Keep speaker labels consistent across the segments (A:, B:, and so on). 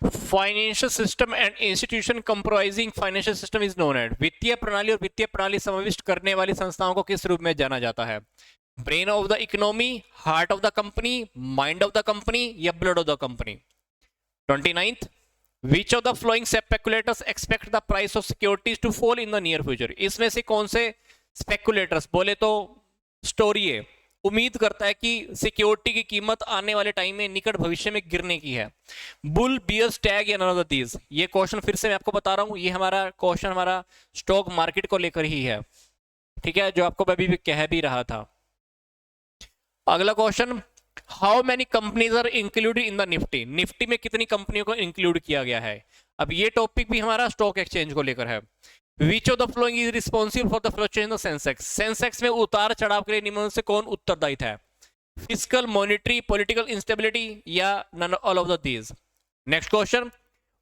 A: Financial system and institution comprising financial system is known as, वित्तीय प्रणाली और वित्तीय प्रणाली समाविष्ट करने वाली संस्थाओं को किस रूप में जाना जाता है? Brain of the economy, heart of the company, mind of the company या blood of the company? 29th, which of the flowing speculators expect the price of securities to fall in the near future? इसमें से कौन से speculators, बोले तो story है, उम्मीद करता है कि सिक्योरिटी की कीमत आने वाले टाइम में निकट भविष्य में गिरने की है? बुल, बियर, स्टैग या नन ऑफ दीज? ये क्वेश्चन फिर से मैं आपको बता रहा हूं, ये हमारा क्वेश्चन हमारा स्टॉक मार्केट को लेकर ही है, ठीक है, जो आपको अभी भी कह भी रहा था। अगला question, how many companies are included in the Nifty? Nifty में कितनी कंपनियों को इंक्लूड किया गया है? अब ये टॉपिक भी हमारा स्टॉक एक्सचेंज को लेकर है। विच of the following is responsible for the fluctuation of Sensex? Sensex में उतार चढ़ाव के लिए निम्न से कौन उत्तरदायी है? फिजिकल, मॉनेटरी, पॉलिटिकल इंस्टेबिलिटी या none all of the these? Next question,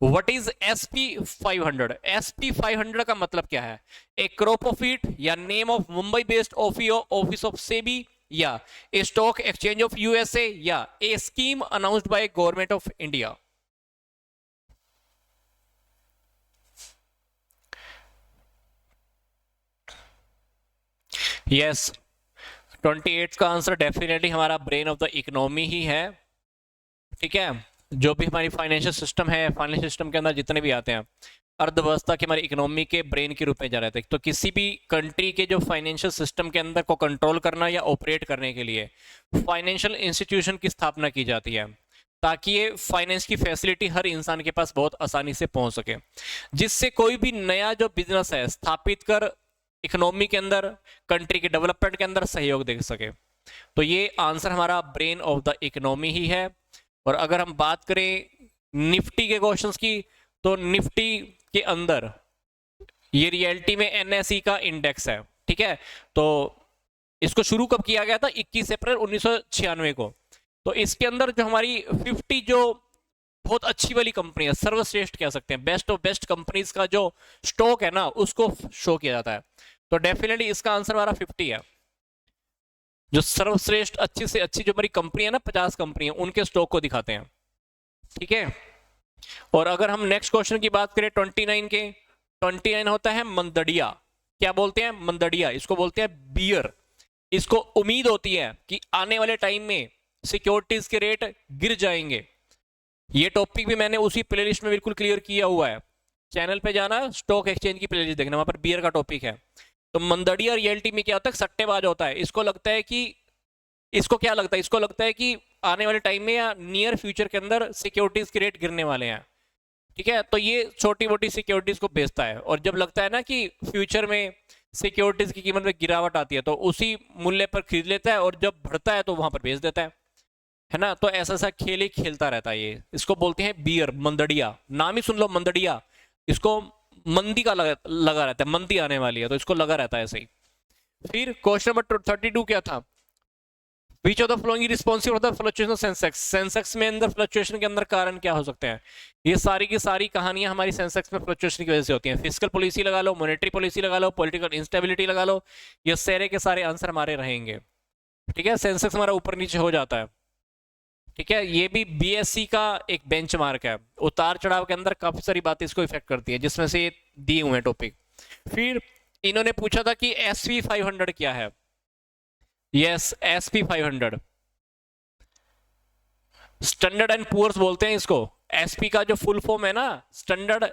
A: what is SP 500? SP 500 का मतलब क्या है? ए क्रॉप ऑफ इट या name of Mumbai based office of SEBI या a stock exchange of USA या a scheme announced by government of India? Yes, 28 का answer definitely हमारा brain of the economy ही है, ठीक है। जो भी हमारी फाइनेंशियल सिस्टम है, फाइनेंशियल सिस्टम के अंदर जितने भी आते हैं, अर्थव्यवस्था के हमारी इकोनॉमी के ब्रेन के रूप में जा रहे थे। तो किसी भी कंट्री के जो फाइनेंशियल सिस्टम के अंदर को कंट्रोल करना या ऑपरेट करने के लिए फाइनेंशियल इंस्टीट्यूशन की स्थापना की जाती है, ताकि ये फाइनेंस की फैसिलिटी हर इंसान के पास बहुत आसानी से पहुंच सके, जिससे कोई भी नया जो बिजनेस है स्थापित कर इकोनॉमी के अंदर, कंट्री के डेवलपमेंट के अंदर सहयोग दे सके। तो ये आंसर हमारा ब्रेन ऑफ द इकोनॉमी ही है। और अगर हम बात करें निफ्टी के क्वेश्चंस की, तो निफ्टी के अंदर ये रियलिटी में NSE का इंडेक्स है, ठीक है। तो इसको शुरू कब किया गया था? 21 अप्रैल 1996 को। तो इसके अंदर जो हमारी 50 जो बहुत अच्छी वाली कंपनी है, सर्वश्रेष्ठ कह सकते हैं, बेस्ट ऑफ बेस्ट कंपनीज का जो स्टॉक है ना, उसको शो किया जाता है। तो डेफिनेटली इसका आंसर हमारा 50 है। जो सर्वश्रेष्ठ अच्छी से अच्छी जो हमारी कंपनी है ना, 50 कंपनी है, उनके स्टॉक को दिखाते हैं, ठीक है। और अगर हम नेक्स्ट क्वेश्चन की बात करें 29 के, 29 होता है मंदड़िया। क्या बोलते हैं? मंदड़िया। इसको बोलते हैं बियर। इसको उम्मीद होती है कि आने वाले टाइम में सिक्योरिटीज के रेट गिर जाएंगे। ये टॉपिक भी मैंने उसी प्लेलिस्ट में बिल्कुल क्लियर किया हुआ है, चैनल पे जाना, स्टॉक एक्सचेंज की प्लेलिस्ट देखना, वहां पर बियर का टॉपिक है। तो मंदड़िया रियलिटी में क्या होता है? सट्टेबाज होता है। इसको लगता है कि, इसको क्या लगता है? इसको लगता है कि आने वाले टाइम में या नियर फ्यूचर के अंदर सिक्योरिटीज के रेट गिरने वाले हैं, ठीक है। तो ये छोटी मोटी सिक्योरिटीज को बेचता है, और जब लगता है ना कि फ्यूचर में सिक्योरिटीज की कीमत में गिरावट आती है, तो उसी मूल्य पर खरीद लेता है, और जब बढ़ता है तो वहां पर बेच देता है ना। तो ऐसा ऐसा खेल ही खेलता रहता है ये। इसको बोलते हैं बियर, मंदड़िया। नाम ही सुन लो, मंदड़िया। इसको मंदी का लगा रहता है, मंदी आने वाली है, तो इसको लगा रहता है ऐसे ही। फिर क्वेश्चन नंबर 32 क्या था? Which of the following is responsible for the fluctuation of Sensex? Sensex में अंदर फ्लक्चुएशन के अंदर कारण क्या हो सकते हैं? ये सारी की सारी कहानियां हमारी सेंसेक्स में फ्लक्चुएशन की वजह से होती हैं। फिजिकल पॉलिसी लगा लो, मॉनेटरी पॉलिसी लगा लो, पॉलिटिकल इंस्टेबिलिटी लगा लो, ये सारे के सारे आंसर हमारे रहेंगे, ठीक है। सेंसेक्स हमारा ऊपर नीचे हो जाता है, ठीक है। ये भी BSE का एक बेंचमार्क है। उतार चढ़ाव के अंदर काफी सारी बातें इसको इफेक्ट करती है, जिसमें से ये दिए हुए टॉपिक। फिर इन्होंने पूछा था कि SP 500 क्या है? Yes, SP 500 Standard and Poor's बोलते हैं इसको। SP का जो फुल फॉर्म है ना, स्टैंडर्ड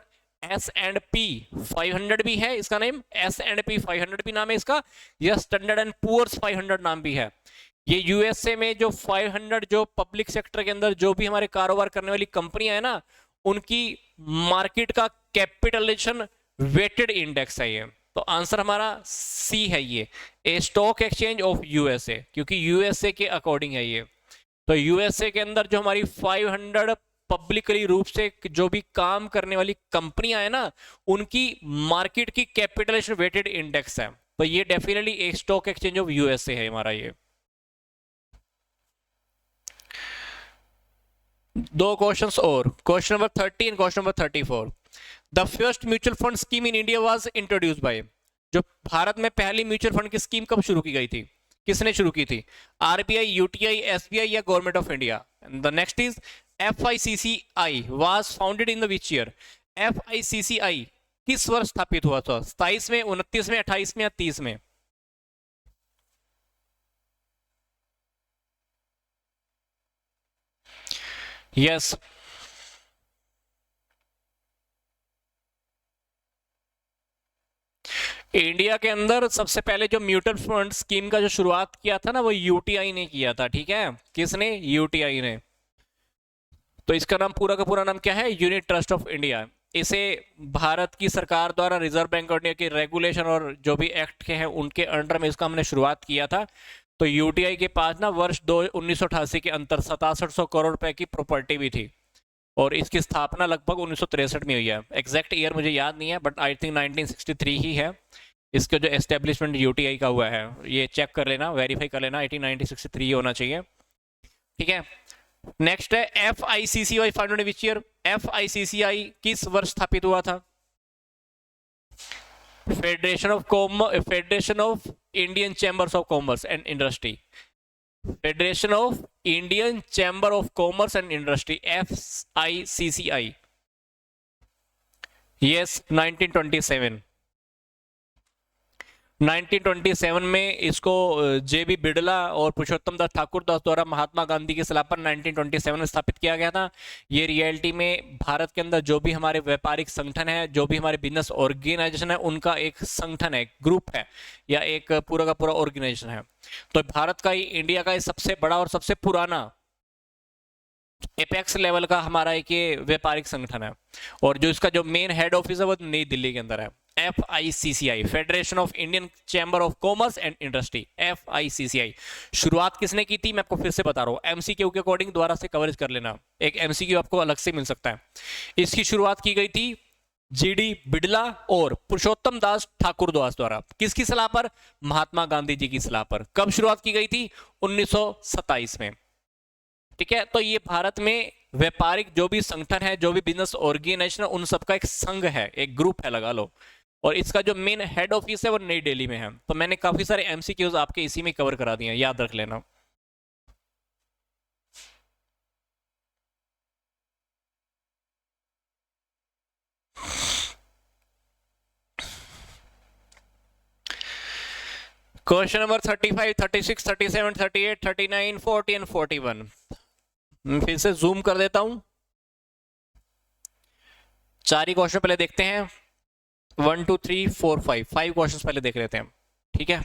A: S&P 500 भी है इसका नेम, S&P 500 भी नाम है इसका, या स्टैंडर्ड एंड पुअर्स 500 नाम भी है। ये USA में जो 500 जो पब्लिक सेक्टर के अंदर जो भी हमारे कारोबार करने वाली कंपनियां है ना, उनकी मार्केट का कैपिटलाइजेशन वेटेड इंडेक्स है ये। तो आंसर हमारा C है ये, ए स्टॉक एक्सचेंज ऑफ USA, क्योंकि USA के अकॉर्डिंग है ये। तो USA के अंदर जो हमारी 500 पब्लिकली रूप से जो भी काम करने वाली कंपनियां है ना, उनकी मार्केट की कैपिटलाइजेशन वेटेड इंडेक्स है। तो ये डेफिनेटली एक स्टॉक एक्सचेंज ऑफ USA है हमारा ये। दो क्वेश्चंस और, question number 30 and question number 34। The first mutual fund scheme in India was introduced by, जो भारत में पहली म्यूचुअल फंड की स्कीम कब शुरू की गई थी? किसने शुरू की थी? RBI, UTI, SBI या government of India? The next is FICCI was founded in the which year? FICCI किस वर्ष स्थापित हुआ था? 27 में, 29 में, 28 में या 30 में? यस, इंडिया के अंदर सबसे पहले जो म्यूचुअल फंड स्कीम का जो शुरुआत किया था ना, वो यूटीआई ने किया था। ठीक है, किसने? यूटीआई ने। तो इसका नाम पूरा का पूरा नाम क्या है? Unit trust of India. इसे भारत की सरकार द्वारा रिजर्व बैंक ऑफ इंडिया के रेगुलेशन और जो भी एक्ट के हैं उनके अंडर में इसका हमने शुरुआत किया था। तो यूटीआई के पास ना वर्ष 1988 के अंतर 6700 करोड़ रुपए की प्रॉपर्टी भी थी और इसकी स्थापना लगभग 1963 में हुई है। एग्जैक्ट ईयर मुझे याद नहीं है, बट आई थिंक 1963 ही है इसका जो एस्टेब्लिशमेंट यूटीआई का हुआ है। ये चेक कर लेना, वेरीफाई कर लेना, 1963 होना चाहिए। ठीक है, नेक्स्ट है FICCI founded which year? FICCI किस वर्ष स्थापित हुआ था? Federation of Indian chambers of commerce and industry. Federation of Indian chamber of commerce and industry, FICCI। Yes, 1927। 1927 में इसको JB बिड़ला और पुरुषोत्तम दास ठाकुर दास द्वारा महात्मा गांधी के सलाह पर 1927 में स्थापित किया गया था। ये रियलिटी में भारत के अंदर जो भी हमारे व्यापारिक संगठन है, जो भी हमारे बिजनेस ऑर्गेनाइजेशन है, उनका एक संगठन है, ग्रुप है या एक पूरा का पूरा ऑर्गेनाइजेशन है। तो भारत का ही, इंडिया का ही सबसे बड़ा और सबसे पुराना एपेक्स लेवल का हमारा एक ये व्यापारिक संगठन है और जो इसका जो मेन हेड ऑफिस है वो नई दिल्ली के अंदर है। FICCI, federation of Indian chamber of commerce and industry, FICCI। शुरुआत किसने की थी? मैं आपको फिर से बता रहा हूँ, MCQ के अकॉर्डिंग दोबारा से कवरेज कर लेना, एक MCQ आपको अलग से मिल सकता है। इसकी शुरुआत की गई थी GD बिड़ला और पुरुषोत्तम दास ठाकुर दास द्वारा। किसकी सलाह पर? महात्मा गांधी जी की सलाह पर। कब शुरुआत की गई थी? 1927 में। ठीक है, तो ये भारत में व्यापारिक जो भी संगठन है, जो भी बिजनेस ऑर्गेनाइजेशन है, उन सबका एक संघ है, एक ग्रुप है लगा लो। और इसका जो मेन हेड ऑफिस है वो नई दिल्ली में है। तो मैंने काफी सारे MCQs आपके इसी में कवर करा दिए हैं, याद रख लेना। Question number 35, 36, 37, 38, 39, 40 and 41। फिर से जूम कर देता हूं, 4 ही क्वेश्चन पहले देखते हैं। 1 2 3 4 5 क्वेश्चन पहले देख लेते हैं। ठीक है,